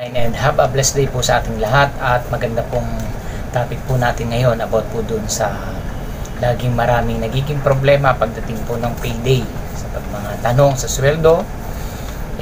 And have a blessed day po sa ating lahat at maganda pong topic po natin ngayon about po dun sa laging maraming nagiging problema pagdating po ng payday sa mga tanong sa sweldo.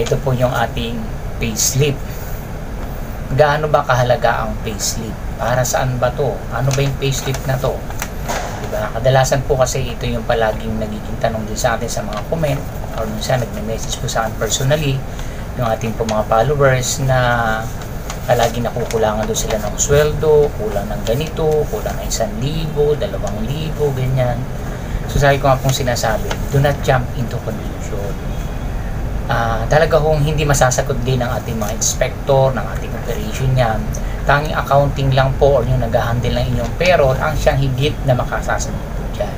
Ito po yung ating payslip. Gaano ba kahalaga ang payslip? Para saan ba to? Ano ba yung payslip na to? Diba? Kadalasan po kasi ito yung palaging nagiging tanong din sa atin sa mga comment or minsan nagme-message po sa akin personally yung ating po mga followers na palagi nakukulangan doon sila ng sweldo, kulang ng ganito, kulang ng 1,000, 2,000, ganyan. So sabi ko nga pong sinasabi, do not jump into conclusion. Talaga hong hindi masasagot din ng ating mga inspector, ng ating operation yan. Tanging accounting lang po or yung nag-handle ng inyong payroll ang siyang higit na makasasagot po dyan.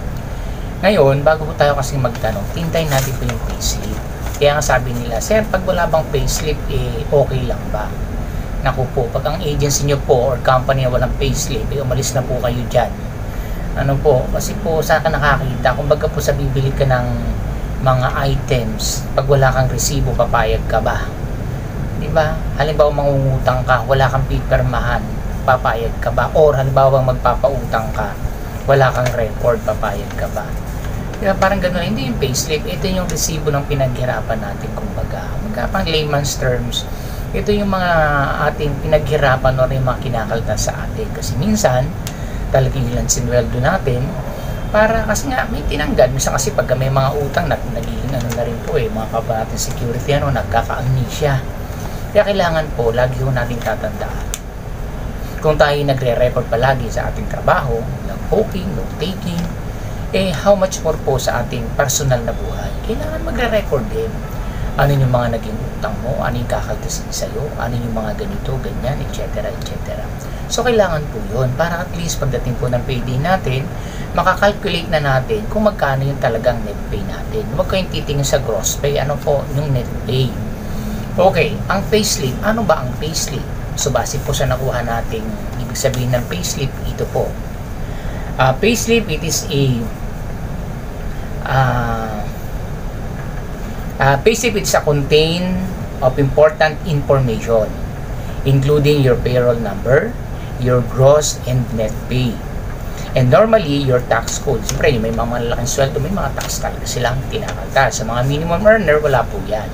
Ngayon, bago po tayo kasing magtanong, tintayin natin po yung payslip. Kaya nga sabi nila, sir, pag wala bang payslip, okay lang ba? Naku po, pag ang agency nyo po or company na walang payslip, umalis na po kayo dyan. Ano po, kasi po saan ka nakakita, kung baga po sa bibili ka ng mga items, pag wala kang resibo, papayag ka ba? Diba? Halimbawa mangungutang ka, wala kang pipirmahan, papayag ka ba? Or halimbawa magpapautang ka, wala kang record, papayag ka ba? Diba, parang gano'n, hindi yung payslip, ito yung resibo ng pinaghirapan natin, kumbaga. Magkapang layman's terms, ito yung mga ating pinaghirapan o yung mga kinakaltas sa atin. Kasi minsan, talagang ilan sinweldo natin, para kasi nga may tinanggal. Minsan kasi pagka may mga utang, nagiging ano na rin po mga kabating security, nagkaka-amnesia. Kaya kailangan po, lagi ho natin tatandaan. Kung tayo nagre-record palagi sa ating trabaho, log-poking, log-taking, how much more po sa ating personal na buhay. Kailangan magre-record din. Ano yung mga naging utang mo, ano yung kakaltasin sa'yo, ano yung mga ganito, ganyan, etc. etc. So, kailangan po yun para at least pagdating po ng payday natin, makakalculate na natin kung magkano yung talagang net pay natin. Huwag kayong titingin sa gross pay, ano po yung net pay. Okay, ang payslip, ano ba ang payslip? So, base po sa nakuha nating ibig sabihin ng payslip, ito po. Payslip, it is payslip is a contain of important information including your payroll number, your gross and net pay, and normally your tax code. Siyempre, may mga malalaking sweldo, may mga tax talaga silang tinakaltas. Sa mga minimum earner, wala po yan,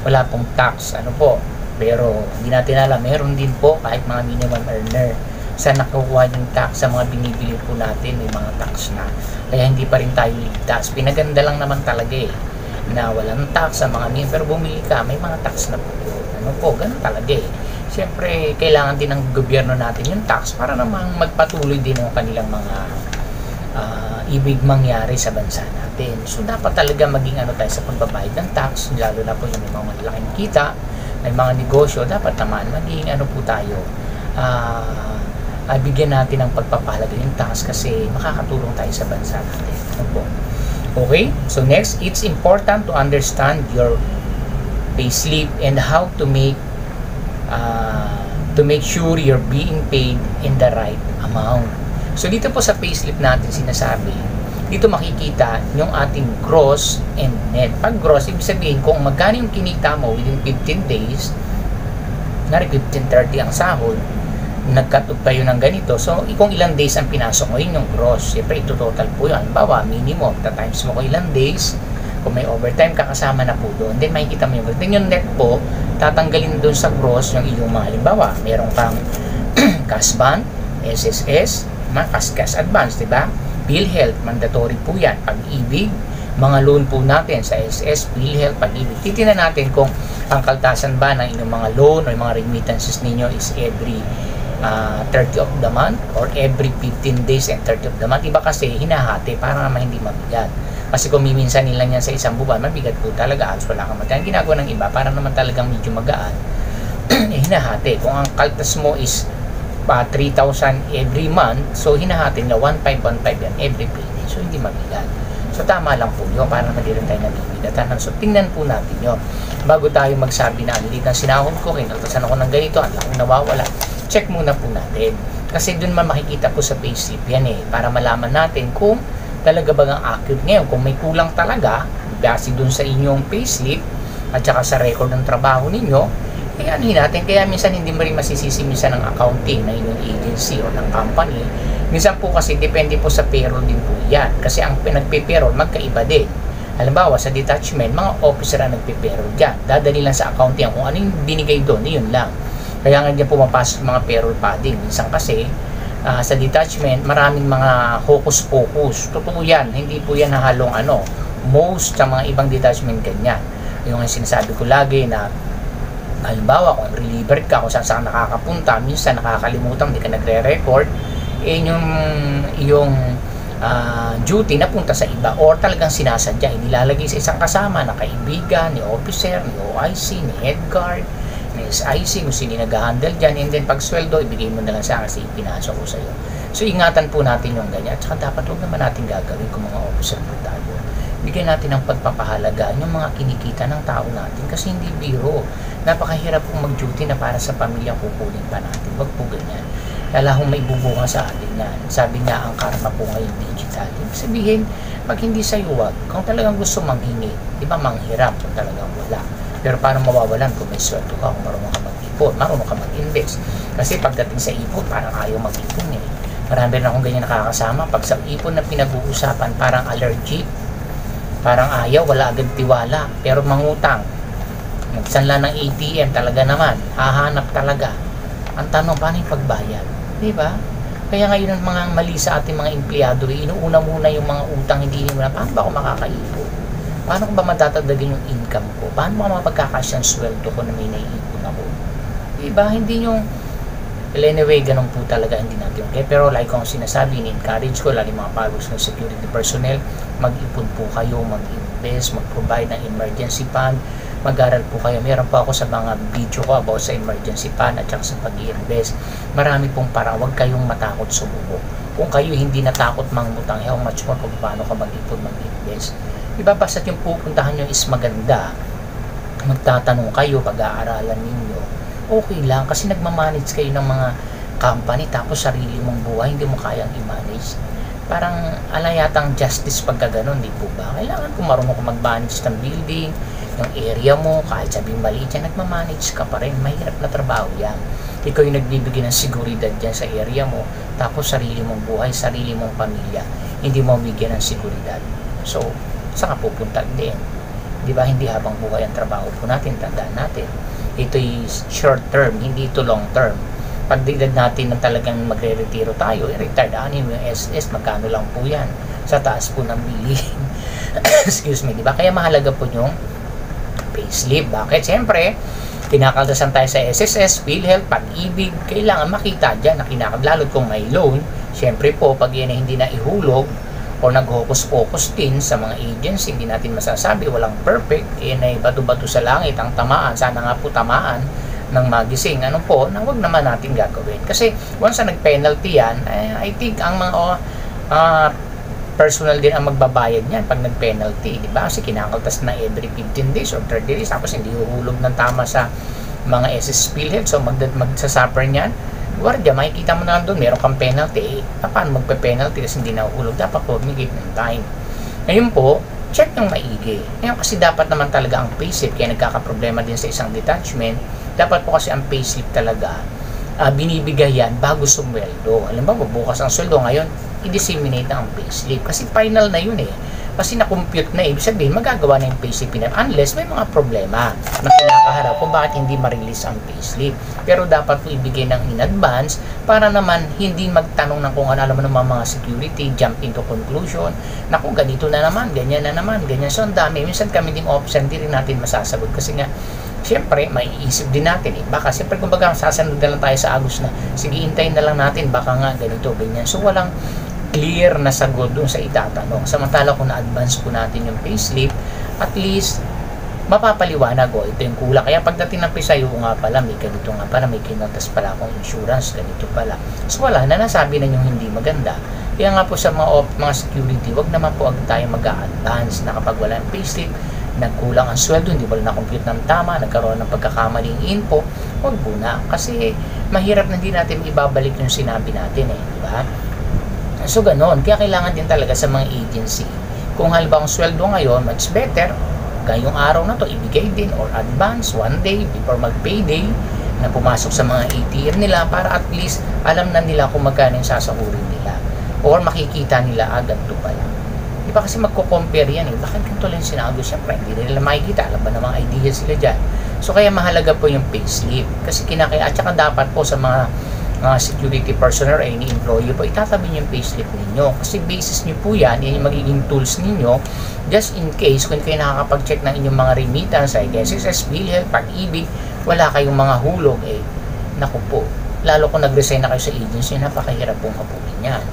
wala pong tax, ano po. Pero hindi natin alam, meron din po kahit mga minimum earner sa nakukuha yung tax sa mga binibili po natin, may mga tax na. Kaya hindi pa rin tayo ligtas. Pinaganda lang naman talaga na walang tax sa mga pero bumili ka, may mga tax na po. Ano po, ganun talaga Siyempre, kailangan din ng gobyerno natin yung tax para namang magpatuloy din ang kanilang mga ibig mangyari sa bansa natin. So, dapat talaga maging tayo sa pagbabayad ng tax, lalo na po yung may mga malaking kita, may mga negosyo, dapat naman maging po tayo, bigyan natin ng pagpapahalaga yung tax kasi makakatulong tayo sa bansa natin. Ano po? Okay? So next, it's important to understand your payslip and how to make sure you're being paid in the right amount. So dito po sa payslip natin sinasabi, dito makikita yung ating gross and net. Pag gross, ibig sabihin kung magkano yung kinita mo within 15 days, nari 15-30 ang sahod, nag-cut off tayo ng ganito. So, kung ilang days ang pinasok mo, yun yung gross. Siyempre, ito total po yun. Halimbawa, minimum, times mo ko ilang days. Kung may overtime, kakasama na po doon. Then, makikita mo yung gross. Then, yung net po, tatanggalin doon sa gross yung iyong mga halimbawa. Meron kang cash bond, SSS, cash advance, diba? PhilHealth, mandatory po yan. Pag-ibig, mga loan po natin sa SS, PhilHealth, Pag-ibig. Titingnan natin kung ang kaltasan ba ng inyong mga loan o yung mga remittances ninyo is every 30 of the month or every 15 days and 30 of the month. Iba kasi hinahati para naman hindi mabigat. Kasi kung miminsan nilang yan sa isang buwan, mabigat po talaga. Alos wala kang magkaan. Ginagawa ng iba para naman talagang medyo magaan. Hinahati. Kung ang kaltas mo is 3,000 every month, so hinahati nila 1,515 yan every payday. So hindi mabigat. So tama lang po yun para naman di rin tayo nabibigatan. So tingnan po natin yun. Bago tayo magsabi na liit ng sinahod ko, kinaltasan ako ng ganito, ang laking nawawala. Check muna po natin. Kasi dun man makikita po sa payslip yan para malaman natin kung talaga ba ang accurate ngayon. Kung may kulang talaga, base dun sa inyong payslip at saka sa record ng trabaho ninyo, kaya ano natin, kaya minsan hindi mo rin masisisi minsan ng accounting na inyong agency o ng company. Minsan po kasi depende po sa payroll din po yan. Kasi ang nagpe-payroll magkaiba din. Halimbawa sa detachment, mga officer ang nagpe-payroll dyan. Dadali lang sa accounting kung ano yung binigay doon, yun lang. Kaya nga dyan pumapasok mga payroll padding. Minsan kasi sa detachment, maraming mga hocus-pocus. Totoo yan, hindi po yan halong most sa mga ibang detachment ganyan. Yung sinasabi ko lagi na halimbawa kung reliever ka, kung saan nakakapunta, minsan nakakalimutan, hindi ka nagre-record, yung duty na punta sa iba or talagang sinasadya, inilalagay sa isang kasama na kaibigan, ni officer, ni OIC, ni head guard, ni SIC, kung sino nag-handle dyan, and then pag sweldo, ibigay mo na lang sa akin kasi ipinasok ko sa'yo. So ingatan po natin yung ganyan, at saka dapat huwag naman natin gagawin kung mga officer po tayo. Bigyan natin ng pagpapahalaga yung mga kinikita ng tao natin kasi hindi biro. Napakahirap pong mag-duty na para sa pamilya kukunin pa natin. Wag po ganyan. Lala kung may bubunga sa atin yan. Sabi nga ang karma po ngayon digital. Ibig sabihin, pag hindi sa'yo wag, kung talagang gusto manghingi, di ba manghiram kung talagang wala. Pero paano mawawalan kung may sweldo ka, kung marunong ka mag-ipon, marunong ka mag-invest. Kasi pagdating sa ipon, parang ayaw mag-ipon eh. Marami rin akong ganyan nakakasama. Pag sa ipon na pinag-uusapan, parang allergic. Parang ayaw, wala agad tiwala. Pero mangutang. Magsanla ng ATM talaga naman. Hahanap talaga. Ang tanong, paano yung pagbayad? Diba? Kaya ngayon ang mga mali sa ating mga empleyado, inuuna muna yung mga utang, hindi muna, paano ba ako makakaipon? Paano ko ba matatagdagan yung income ko? Paano ba mapagkakasya ang sweldo ko na may naiipon ako? Diba? Hindi yung well, anyway, ganun po talaga hindi natin. Okay? Pero like kung sinasabi, in-encourage ko, lalo mga followers ng security personnel, mag-ipon po kayo, mag-invest, mag-provide ng emergency fund, mag-aral po kayo. Meron po ako sa mga video ko about sa emergency fund at saka sa pag-i-invest. Marami pong para, huwag kayong matakot sumubok. Kung kayo hindi natakot mangutang, how much more kung paano ka mag-ipon, mag-invest. Diba, basta't yung pupuntahan nyo is maganda, magtatanong kayo, pag-aaralan ninyo, okay lang kasi nagmamanage kayo ng mga company tapos sarili mong buhay hindi mo kayang i-manage. Parang alayatang justice pagka ganun, di po ba? Kailangan kung marunong ka mag-manage ng building, yung area mo, kahit sabing maliit yan, nagmamanage ka pa rin. Mahirap na trabaho yan. Ikaw yung nagbibigay ng seguridad dyan sa area mo, tapos sarili mong buhay, sarili mong pamilya, hindi mo bigyan ng seguridad. So, saan ka pupunta din? Di ba, hindi habang buhay ang trabaho po natin, tandaan natin. Ito is short term, hindi ito long term. Pagdigdag natin na talagang magre-retiro tayo, retired anim yung SS, magkano lang po yan sa taas po ng bilihin. Excuse me, di ba? Kaya mahalaga po yung payslip. Bakit? Siyempre, kinakaltasan tayo sa SSS, PhilHealth, Pag-ibig, kailangan makita dyan na lalo kung may loan. Siyempre po, pag yan ay hindi na ihulog o nag-hocus-pocus din sa mga agency, hindi natin masasabi, walang perfect, yan ay bato-bato sa langit ang tamaan, sana nga po tamaan ng magising, ano po, na wag naman natin gagawin. Kasi once na nag-penalty yan, I think ang mga personal din ang magbabayad niyan pag nag-penalty, di ba? Kasi kinakaltas na every 15 days or 30 days, tapos hindi uhulog ng tama sa mga SS PhilHealth, so magsasuffer niyan. Guardia, makikita mo na lang doon, meron kang penalty, paano magpe-penalty kasi hindi nahuhulog, dapat po humigit ng time. Ngayon po, check yung maigi. Ngayon kasi dapat naman talaga ang payslip, kaya nagkakaproblema din sa isang detachment, dapat po kasi ang payslip talaga, binibigay yan bago sumweldo. Alam ba, bukas ang sweldo ngayon, i-disseminate na ang payslip. Kasi final na yun eh. Kasi na-compute na, ibig sabihin, magagawa na yung payslip na unless may mga problema na kinakaharap kung bakit hindi ma-release ang payslip. Pero dapat po ibigay ng in advance para naman hindi magtanong ng kung ano, alam mo naman mga security, jump into conclusion, na kung ganito na naman, ganyan na naman, ganyan. So, ang dami. Minsan kami ding option, hindi rin natin masasagot kasi nga, siyempre, maiisip din natin eh. Baka siyempre, kumbaga, sasanod na lang tayo sa Agos na, sige, hintayin na lang natin, baka nga ganito, ganyan. So, walang clear na sagot doon sa itatanong. Samantala kung na-advance po natin yung payslip, at least, mapapaliwanag ito yung kulang. Kaya pagdating ng pisayo nga pala, may ganito nga pala, may kinontas pala akong insurance, ganito pala. So wala na, nasabi na yung hindi maganda. Kaya nga po sa mga security, wag naman po agad tayo mag-a-advance na kapag wala yung payslip, nagkulang ang sweldo, hindi ba na-compute ng tama, nagkaroon ng pagkakamaling info, wag po na. Kasi mahirap na hindi natin ibabalik yung sinabi natin eh, di ba? So ganon, kaya kailangan din talaga sa mga agency, kung halimbawa ang sweldo ngayon, much better, ngayong araw na to ibigay din or advance 1 day before mag-payday na pumasok sa mga ATM nila para at least alam na nila kung magkano yung sasahurin nila or makikita nila agad to pala. Di ba kasi magko-compare yan eh, bakit ganito lang sinabi? Siyempre hindi nila makikita, alam ba na mga idea sila dyan. So kaya mahalaga po yung payslip kasi at saka dapat po sa mga security personnel ay ni-employee po, itatabi niyo yung payslip ninyo kasi basis niyo po yan yung magiging tools ninyo just in case kung kayo nakakapag-check ng inyong mga remittance ay SSS, PhilHealth, Pag-ibig, wala kayong mga hulog naku po, lalo kung nag-resign na kayo sa agency, napakahirap pong habulin yan.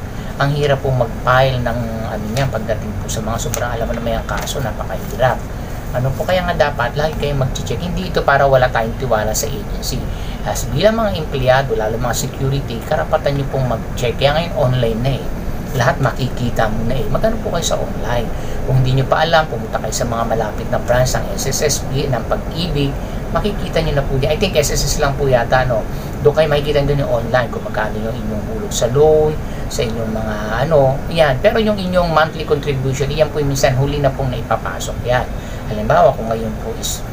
Ang hirap pong mag-file ng pagdating po sa mga sobrang alam mo na may ang kaso, napakahirap. Po kaya nga dapat lagi kayong mag-check. Hindi ito para wala tayong tiwala sa agency. As bilang mga empleyado, lalo mga security, karapatan nyo pong mag-check. Kaya ngayon online na lahat makikita mo na Magano po kayo sa online? Kung hindi nyo pa alam, pumunta kayo sa mga malapit na branch ng SSSB, ng Pag-ibig, makikita nyo na po yan. I think SSS lang po yata, no? Doon kayo makikita doon yung online kung magkano yung inyong hulog sa loan, sa inyong mga yan. Pero yung inyong monthly contribution, yan po yung minsan huli na pong naipapasok yan. Halimbawa, kung ngayon po is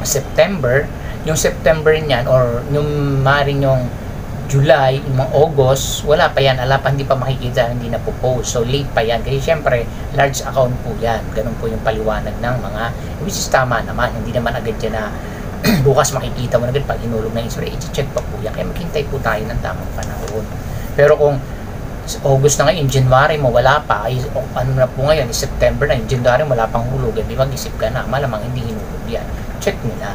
September, yung September niyan or yung maring yung July, yung mga August, wala pa yan, hindi pa makikita, hindi na po post. So late pa yan kasi syempre large account po yan. Ganun po yung paliwanag ng mga, which is tama naman, hindi naman agad yan na bukas makikita mo na agad pag inulog na insurance, i-check pa po yan. Kaya maghintay po tayo ng tamang panahon. Pero kung August na ngayon, January mo wala pa, na po ngayon, September na, January wala pang hulog, di mag-isip ka na, malamang hindi hinulog yan. Check nyo na.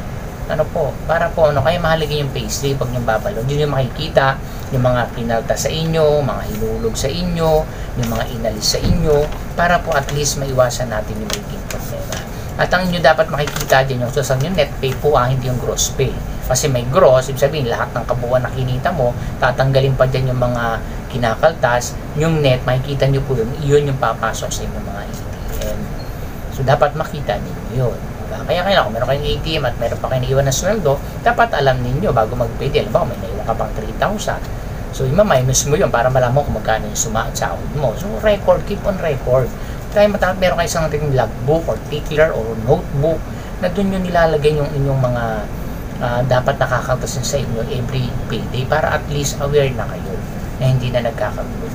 Para po kaya mahalaga yung payslip, pag yung babalo, hindi nyo makikita yung mga pinalta sa inyo, mga hinulog sa inyo, yung mga inalis sa inyo, para po at least maiwasan natin yung magiging problema. At ang inyo dapat makikita din yung yung net pay po, hindi yung gross pay. Kasi may gross, ibig sabihin lahat ng kabuuan na kinita mo, tatanggalin pa dyan yung mga kinakaltas, yung net, makikita nyo po yun yung papasok sa inyong mga ATM. So dapat makita ninyo yun. Kaya kung meron kayong ATM at meron pa kayong naiwan na sweldo, dapat alam ninyo bago mag-payday. Alam ba, may naiwan ka pang 3,000. So, ima-minus mo yun para malaman kung magkano yung sahod mo. So, keep on record. Kaya meron kayo isang logbook or tickler or notebook na doon nyo nilalagay yung inyong mga dapat nakakatasin sa inyo every payday para at least aware na kayo na hindi na nagkakagulo.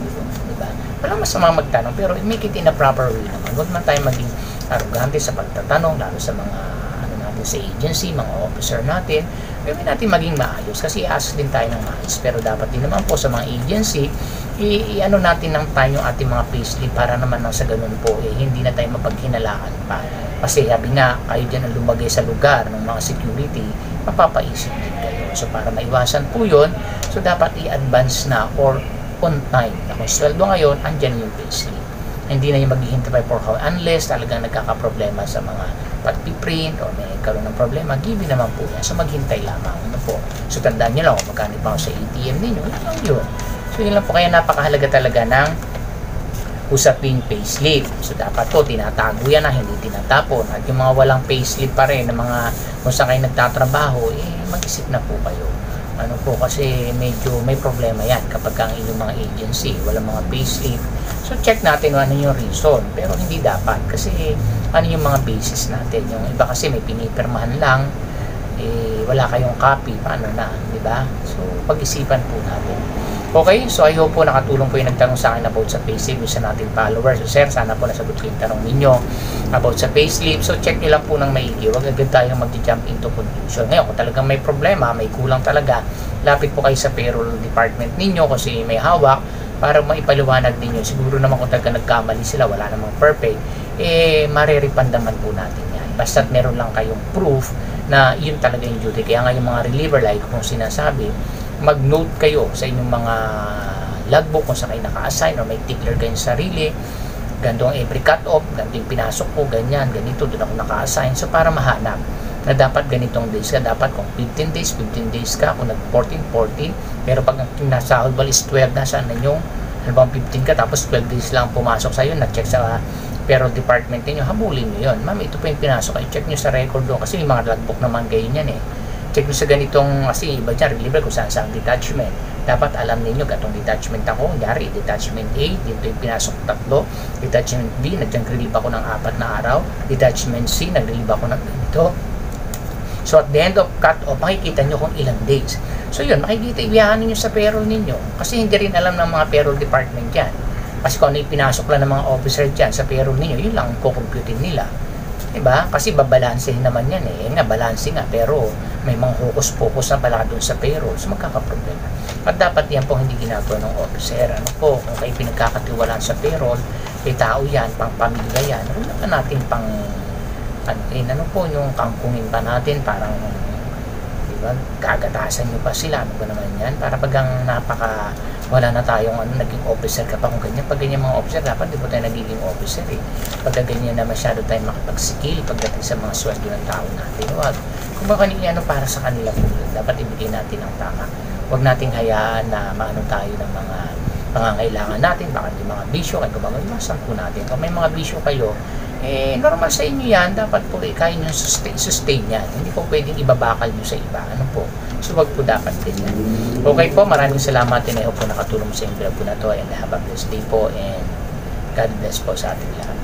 Diba? Walang masama magtanong pero make it in a proper way naman. Huwag man tayo maging arugante sa pagtatanong, lalo sa mga natin sa agency, mga officer natin. Gawin natin maging maayos kasi i-ask din tayo ng maayos. Pero dapat din naman po sa mga agency, natin ng tayo yung ating mga payslip para naman sa ganun po, hindi na tayo mapaghinalaan pa. Kasi sabi nga, kayo dyan ang lumagay sa lugar ng mga security, mapapaisip din kayo. So para maiwasan po yun, so dapat i-advance na or on time. Kung sweldo ngayon, andyan yung payslip. Hindi na yung maghihintay for how unless talagang nagkakaproblema sa mga pag-print o may karoon ng problema, give naman po yan. So maghintay lamang. Po. So tandaan nyo lang kung magkano pa sa ATM ninyo, yun lang yun. So yun lang po, kaya napakahalaga talaga ng usaping payslip. So dapat po tinatago yan na hindi tinatapon. At yung mga walang payslip pa rin, ng mga kung saan kayo nagtatrabaho, mag-isip na po kayo. Kasi medyo may problema yan kapag ang inyong mga agency, walang mga payslip. So check natin ano yung reason, pero hindi dapat kasi ano yung mga basis natin. Yung iba kasi may pinipirmahan lang, wala kayong copy, paano na, di ba? So pag-isipan po natin. Okay, so I hope po nakatulong po yung nagtanong sa akin about sa payslip, yung sa natin followers. So sir, sana po nasagot ko yung tanong ninyo about sa payslip. So check nyo lang po ng maigi, huwag agad tayong mag-jump into conclusion. Ngayon, kung talagang may problema, may kulang talaga, lapit po kayo sa payroll department ninyo kasi may hawak para maipaliwanag ninyo. Siguro naman kung talaga nagkamali sila, wala namang perfect, mariripandaman po natin yan. Basta't meron lang kayong proof na yun talaga yung duty. Kaya nga yung mga reliever, like kung sinasabi, mag-note kayo sa inyong mga logbook kung saan kayo naka-assign or may tickler kayong sarili, ganito ang every cut-off, ganito yung pinasok ko, ganyan, ganito, doon ako naka-assign. So para mahanap na dapat ganitong days ka, dapat kung 15 days ka, kung nag-14, pero pag nasa sahod is 12 na, saan na yung halibang 15 ka, tapos 12 days lang pumasok sa'yo, nag-check sa payroll department niyo, habulin nyo yun. Ma'am, ito po yung pinasok, i-check nyo sa record doon, kasi yung mga logbook naman kayo yan check nyo sa ganitong, kasi iba dyan, reliever kung saan sa detachment. Dapat alam ninyo, gatong detachment ako, kunyari, detachment A, dito yung pinasok 3, detachment B, nag-relieve ako ng 4 na araw, detachment C, nag-relieve ako ng ganito. So at the end of cut-off, makikita nyo kung ilang days. So yun, makikita, ibiyahan ninyo sa payroll ninyo. Kasi hindi rin alam ng mga payroll department dyan. Kasi kung ano yung pinasok lang ng mga officer dyan sa payroll ninyo, yun lang ang kukumputin nila. Diba? Kasi babalansehin naman yan eh. Yan nga, balanse nga. Pero may mga focus na pala doon sa payroll. So magkakaproblema. At dapat yan po hindi ginagawa ng officer. Ano po, kung kayo pinagkakatiwalaan sa payroll, tao yan, pang pamilya yan, wala na natin pang ano po, yung kangkungin pa natin, parang diba, gagatasan nyo pa sila, ano ba naman yan, para pagang wala na tayong naging officer ka pa kung ganyan. Pag ganyan mga officer, dapat di po tayo nagiging officer eh. Pag ganyan na masyado tayo makapag-skill pagdating sa mga sweldo ng tao natin, wag. Kung baka ano para sa kanila po, dapat ibigay natin ang tama. Huwag nating hayaan na maano tayo ng mga pangangailangan natin, baka yung mga bisyo, kaya gumagawin, masan po natin. Kung may mga bisyo kayo, normal sa inyo yan, dapat po kaya nyo sustain yan. Hindi po pwedeng ibabakal nyo sa iba. Ano po? So, wag po dapat din yan. Okay po, maraming salamat. I hope po nakatulong sa inyo po na to. And have a blessed day po. And God bless po sa ating lahat.